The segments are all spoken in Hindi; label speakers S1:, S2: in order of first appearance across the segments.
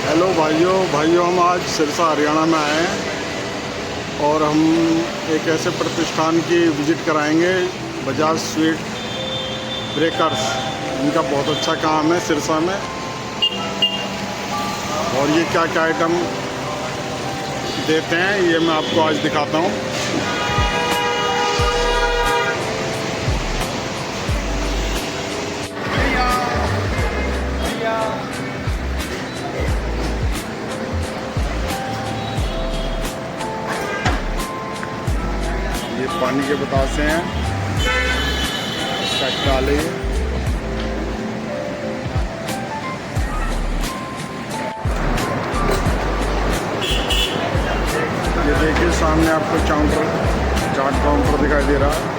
S1: हेलो भाइयों हम आज सिरसा हरियाणा में आए हैं और हम एक ऐसे प्रतिष्ठान की विज़िट कराएंगे, बजाज स्वीट ब्रेकर्स। इनका बहुत अच्छा काम है सिरसा में। और ये क्या क्या आइटम देते हैं ये मैं आपको आज दिखाता हूँ। ये पानी के बतासे हैं, इसका डाले। ये देखिए सामने आपको चाट काउंटर दिखाई दे रहा है।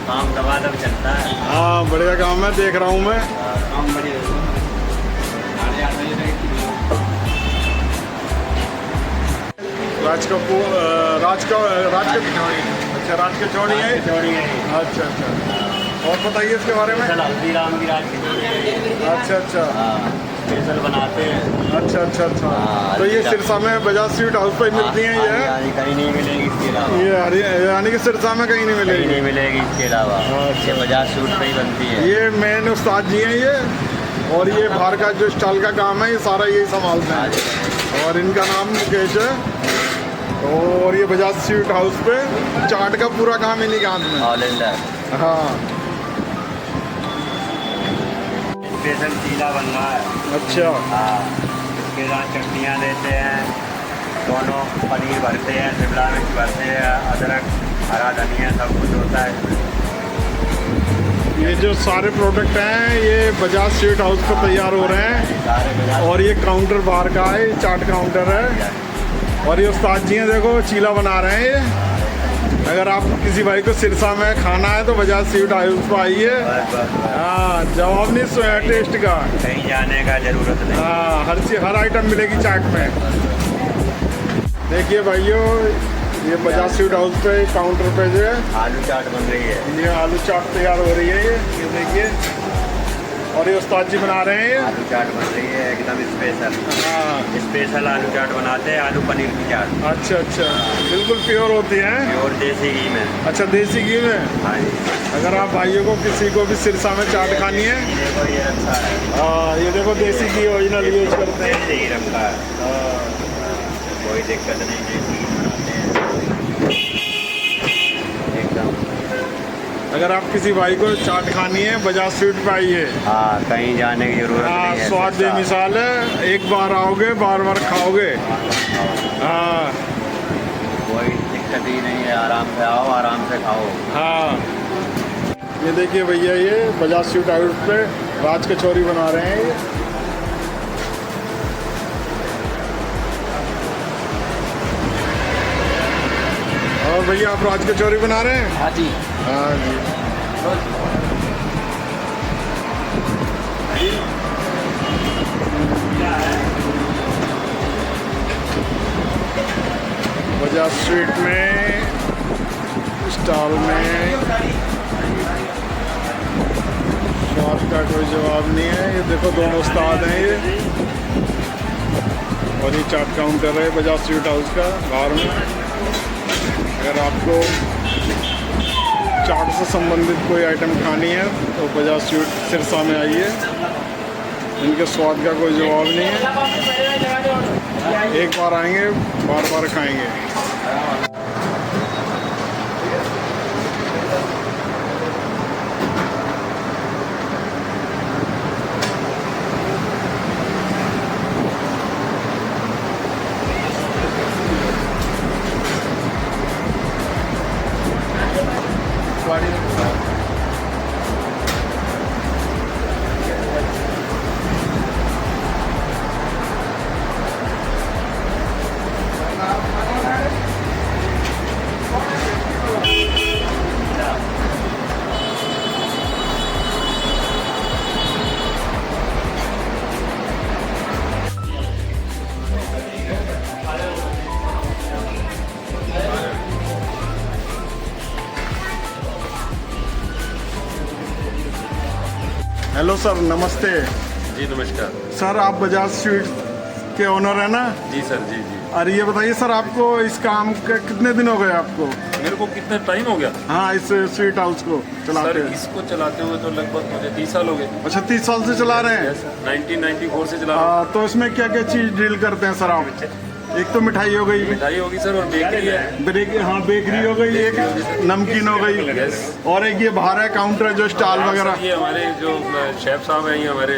S2: काम दबा चलता है।
S1: हाँ बढ़िया काम है, देख रहा हूँ मैं।
S2: काम बढ़िया
S1: राज कचौड़ी है। अच्छा। और बताइए इसके बारे में।
S2: हल्दीराम की राज की।
S1: अच्छा।
S2: स्पेशल बनाते हैं।
S1: अच्छा। तो ये सिरसा में बजाज स्वीट हाउस पे मिलती हैं ये?
S2: कहीं नहीं मिलेगी इसके अलावा।
S1: ये यानी कि सिरसा में कहीं नहीं
S2: कहीं
S1: मिलेगी?
S2: नहीं मिलेगी इसके अलावा।
S1: अच्छा।
S2: ये बजाज स्वीट पे ही बनती है।
S1: ये मेन उस्ताद जी हैं ये, और ये बाहर का जो स्टॉल का काम है ये सारा यही संभालते हैं। और इनका नाम मुकेश है। और ये बजाज स्वीट हाउस पे चाट का पूरा काम इन्हीं के हाथ में।
S2: All India.
S1: हाँ
S2: स्पेशल चीला बन रहा है।
S1: अच्छा।
S2: हाँ, इसके साथ चटनियाँ देते हैं, दोनों पनीर भरते हैं, शिमला मिर्च भरते हैं, अदरक, हरा धनिया सब कुछ होता है।
S1: ये जो सारे प्रोडक्ट हैं ये बजाज स्वीट हाउस पर तैयार हो रहे हैं। और ये काउंटर बाहर का है, चाट काउंटर है। और ये उस्ताद जी हैं, देखो चीला बना रहे हैं ये। अगर आप किसी भाई को सिरसा में खाना है तो बजाज स्वीट हाउस पर आइए। हाँ, जवाब नहीं टेस्ट का,
S2: कहीं जाने का जरूरत नहीं।
S1: हाँ, हर आइटम मिलेगी चाट में। देखिए भाइयों, ये बजाज स्वीट हाउस पे काउंटर पे जो है
S2: आलू चाट बन रही है।
S1: ये आलू चाट तैयार हो रही है। ये देखिए, और ये उस्ताद जी बना रहे हैं।
S2: आलू चाट बन रही है एकदम स्पेशल।
S1: हाँ,
S2: स्पेशल आलू चाट बनाते हैं, आलू पनीर की चाट।
S1: अच्छा। बिल्कुल प्योर होती है।
S2: प्योर देसी घी में।
S1: अच्छा, देसी घी में।
S2: हाँ जी।
S1: अगर आप भाइयों को किसी को भी सिरसा में चाट खानी है,
S2: ये देखो ये अच्छा है।
S1: हाँ, ये देखो देसी घी ओरिजिनल यूज करते हैं।
S2: देसी घी रखा है। कोई दिक्कत नहीं, देसी घी बनाते हैं एकदम।
S1: अगर आप किसी भाई को चाट खानी है बजाज स्वीट पे आइए।
S2: हाँ, कहीं जाने की जरूरत
S1: हाँ,
S2: नहीं है।
S1: स्वाद बेमिसाल है, एक बार आओगे बार खाओगे। हाँ
S2: कोई दिक्कत ही नहीं है, आराम से आओ, आराम से खाओ।
S1: हाँ, ये देखिए भैया, ये बजाज स्वीट हाउस पे राज कचौरी बना रहे हैं ये। और भैया आप राज कचौरी बना रहे हैं?
S2: हाँ जी।
S1: हाँ जी। बजाज स्वीट में स्टॉल में स्वाद का कोई जवाब नहीं है। ये देखो दोनों उस्ताद हैं ये। और ये चाट काउंटर है बजाज स्वीट हाउस का बाहर में। अगर आपको चाट से संबंधित कोई आइटम खानी है तो बजाज स्वीट सिरसा में आइए। इनके स्वाद का कोई जवाब नहीं है, एक बार आएंगे बार बार खाएंगे। हेलो सर, नमस्ते।
S3: जी नमस्कार।
S1: सर आप बजाज स्वीट के ओनर हैं ना?
S3: जी सर, जी जी।
S1: अरे ये बताइए सर, आपको इस काम के कितने दिन हो गए आपको?
S3: मेरे को कितना टाइम हो गया
S1: हाँ, इस स्वीट हाउस को चलाते
S3: सर?
S1: हैं?
S3: इसको चलाते हुए तो लगभग मुझे 30 साल हो गए।
S1: अच्छा, 30 साल से चला रहे हैं?
S3: 1994 से चला रहा हूँ।
S1: तो इसमें क्या क्या चीज़ डील करते हैं सर आप? एक तो मिठाई हो गई,
S3: मिठाई होगी सर, और बेकरी है।
S1: हाँ बेकरी हो गई, एक नमकीन हो गई,
S3: यस।
S1: और एक ये बाहर है काउंटर जो स्टॉल
S3: हाँ,
S1: वगैरह।
S3: सर, ये हमारे जो शेफ साहब हैं, ये हमारे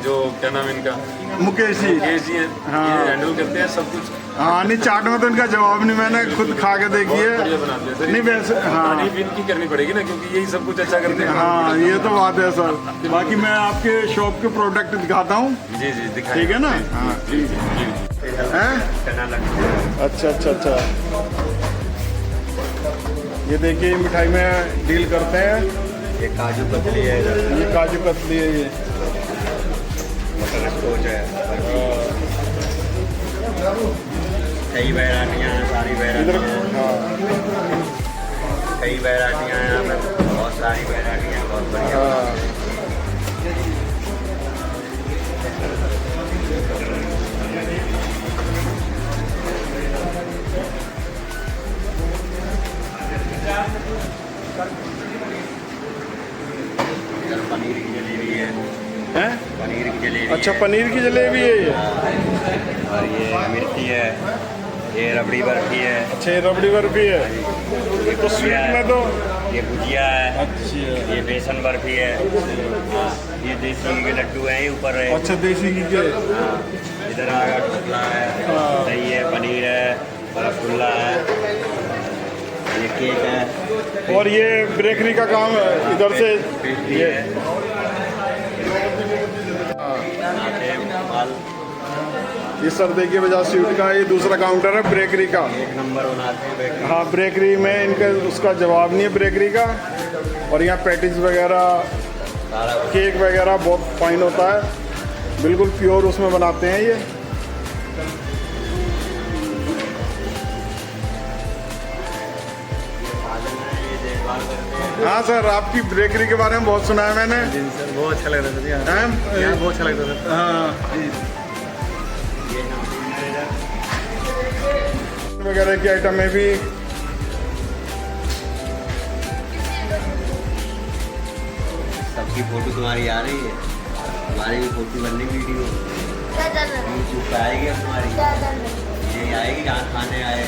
S3: जो क्या नाम है इनका,
S1: मुकेश जी।
S3: मुकेश जी हैं।
S1: हाँ।
S3: ये हैंडल करते हैं सब कुछ।
S1: हाँ नहीं, चाट में तो इनका जवाब नहीं, मैंने खुद खा के देखी
S3: बहुत
S1: है।
S3: बढ़िया बनाते हैं सर।
S1: नहीं वैसे हाँ
S3: तारीफ इनकी करनी पड़ेगी ना, क्योंकि यही सब कुछ अच्छा करते हैं।
S1: हाँ, ये तो बात है सर। बाकी मैं आपके शॉप के प्रोडक्ट दिखाता हूँ,
S3: जी जी, दिखाइए।
S1: ठीक है ना? हाँ
S3: जी जी जी जी।
S1: हैं?
S2: चना लगता है।
S1: अच्छा अच्छा अच्छा। ये देखिए मिठाई में डील करते हैं।
S2: ये काजू कतली है, इधर
S1: ये काजू कतली है, ये
S2: बटर स्कॉच है, कई वैरायटियाँ हैं, सारी
S1: इधर।
S2: वैरायटियाँ हैं,
S1: हाँ
S2: कई वैरायटियाँ हैं यहाँ पे, बहुत सारी वैरायटियाँ हैं, बहुत बढ़िया।
S1: हाँ।
S2: इधर पनीर की जलेबी है,
S1: हैं?
S2: पनीर की जलेबी
S1: अच्छा,
S2: है।
S1: पनीर की जलेबी है ये?
S2: और ये मिर्ची है, ये रबड़ी बर्फी है,
S1: अच्छा, ये रबड़ी बर्फी है।
S2: ये
S1: तो स्वीट में तो
S2: ये गुजिया है,
S1: अच्छा
S2: ये बेसन बर्फी है, हाँ, ये देसी घी के लड्डू हैं, ये ऊपर है।
S1: अच्छा, देसी घी के।
S2: हाँ, इधर आगा ढोकला है,
S1: हाँ।
S2: दही है, पनीर है, रसगुल्ला है, ये केक है,
S1: और ये बेकरी का काम है इधर से।
S2: पेस्ट्री
S1: ये
S2: है, नाते माल
S1: ये सर देखिए बजाज स्वीट का ये दूसरा काउंटर है बेकरी का।
S2: एक नंबर बनाते हैं बेकरी।
S1: हाँ, बेकरी में इनका उसका जवाब नहीं है बेकरी का। और यहाँ पैटीज वगैरह,
S2: सारा कुछ
S1: केक वगैरह बहुत फाइन होता है, बिल्कुल प्योर उसमें बनाते हैं ये।
S2: ये देखभाल करते हैं।
S1: हाँ सर, आपकी बेकरी के बारे में बहुत सुना है मैंने।
S3: सर बहुत अच्छा लग रहा था यहाँ।
S1: हैं?
S3: यहाँ बहुत अच्छा लग रहा था।
S1: हाँ,
S2: ये नमकीन है इधर,
S1: वगैरह की आइटम है भी।
S2: सबकी फोटो तुम्हारी आ रही है, तुम्हारी भी फोटो बननी वीडियो यूट्यूब पे आएगी अब तुम्हारी, ये आएगी जहाँ खाने आए।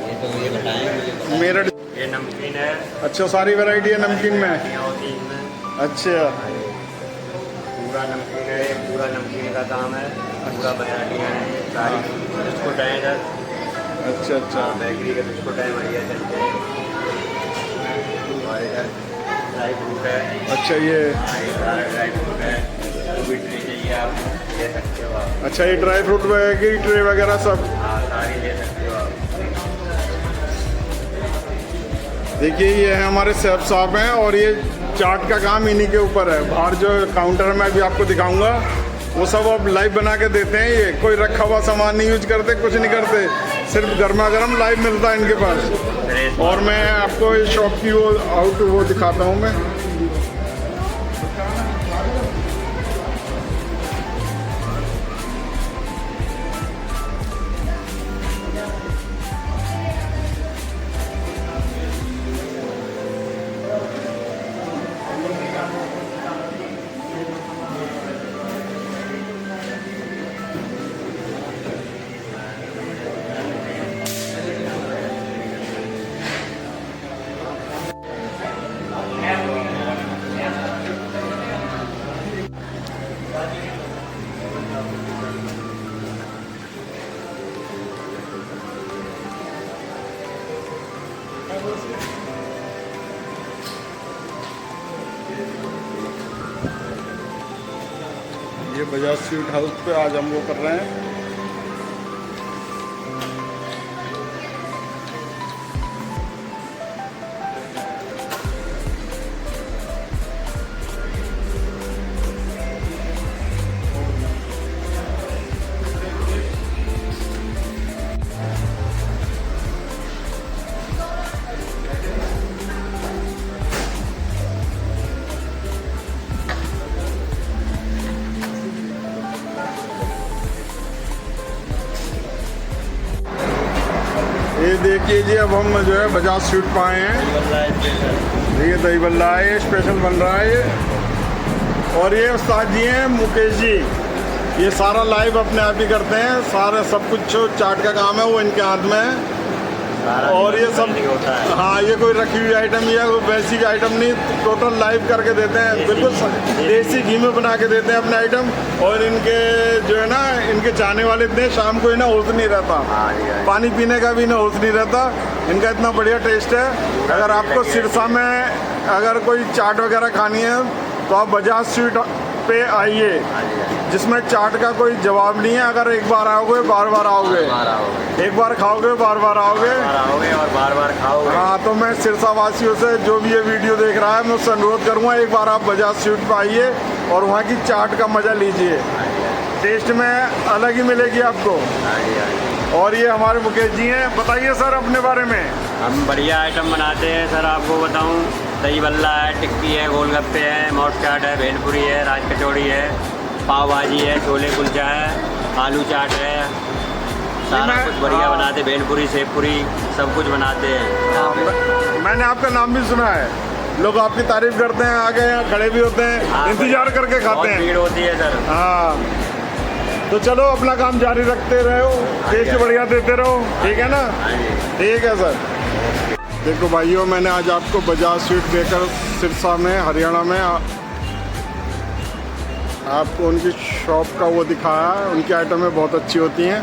S2: ये तो ये बताएंगे मुझे।
S1: मेरा
S2: ये नमकीन है,
S1: अच्छा, सारी वैरायटी है नमकीन में।
S2: वैरायटियाँ होती हैं इनमें।
S1: अच्छा
S2: पूरा नमकीन है, ये पूरा नमकीन का काम है, पूरा वैरायटियाँ हैं, सारी बिस्कुट हैं इधर।
S1: अच्छा अच्छा।
S2: हाँ, बेकरी के बिस्कुट हैं, बढ़िया चलते हैं। और इधर ड्राई फ्रूट है।
S1: अच्छा, ये
S2: हाँ, ये सारा ड्राई फ्रूट है, जो भी ट्रे चाहिए आप ले सकते हो आप।
S1: अच्छा, ये ड्राई फ्रूट वगैरह की ट्रे वगैरह सब।
S2: हाँ, सारी ले सकते हो आप।
S1: देखिए ये है हमारे शेफ साहब हैं, और ये चाट का काम इन्हीं के ऊपर है। बाहर जो काउंटर में अभी आपको दिखाऊंगा वो सब अब लाइव बना के देते हैं। ये कोई रखा हुआ सामान नहीं यूज करते, कुछ नहीं करते, सिर्फ गर्मा गर्म लाइव मिलता है इनके पास। और मैं आपको इस शॉप की वो आउट वो दिखाता हूँ मैं। ये बजाज स्वीट हाउस पे आज हम वो कर रहे हैं। ये देखिए जी, अब हम जो है बजाज स्वीट पाए हैं। देखिए दही बल्ला है, ये स्पेशल बन रहा है ये। और ये उस्ताद जी हैं मुकेश जी, ये सारा लाइव अपने आप ही करते हैं। सारा सब कुछ जो चाट का काम है वो इनके हाथ में है। और ये सब
S2: होता है।
S1: हाँ, ये कोई रखी हुई आइटम या कोई वैसी की आइटम नहीं, टोटल लाइव करके देते हैं। बिल्कुल देसी घी में बना के देते हैं अपने आइटम। और इनके जो है ना, इनके चाहने वाले इतने, शाम को इन्हें होश नहीं रहता, पानी पीने का भी इन्हें होश नहीं रहता। इनका इतना बढ़िया टेस्ट है। अगर आपको सिरसा में अगर कोई चाट वगैरह खानी है तो आप बजाज स्वीट पे आइए, जिसमें चाट का कोई जवाब नहीं है। अगर एक बार आओगे बार बार आओगे, एक बार खाओगे बार बार आओगे
S2: और बार बार खाओगे।
S1: हाँ, तो मैं सिरसा वासियों से, जो भी ये वीडियो देख रहा है, मैं उससे अनुरोध करूँगा एक बार आप बजाज स्वीट पे आइए और वहाँ की चाट का मज़ा लीजिए। टेस्ट में अलग ही मिलेगी आपको। और ये हमारे मुकेश जी हैं। बताइए सर अपने बारे में।
S4: हम बढ़िया आइटम बनाते हैं सर। आपको बताऊं, दही बल्ला है, टिक्की है, गोलगप्पे है, मौट चाट है, भेलपुरी है, राज कचौड़ी है, पाव भाजी है, छोले कुलचा है, आलू चाट है। सारा कुछ बढ़िया बनाते, भेलपुरी, सेवपुरी, सब कुछ बनाते हैं।
S1: मैंने आपका नाम भी सुना है, लोग आपकी तारीफ करते हैं, आगे यहाँ खड़े भी होते हैं, इंतजार करके खाते हैं।
S4: भीड़ होती है सर।
S1: हाँ, तो चलो अपना काम जारी रखते रहो, टेस्ट बढ़िया देते रहो, ठीक है ना। ठीक है सर। देखो भाइयों, मैंने आज आपको बजाज स्वीट देकर सिरसा में, हरियाणा में आपको उनकी शॉप का वो दिखाया। उनकी आइटमें बहुत अच्छी होती हैं।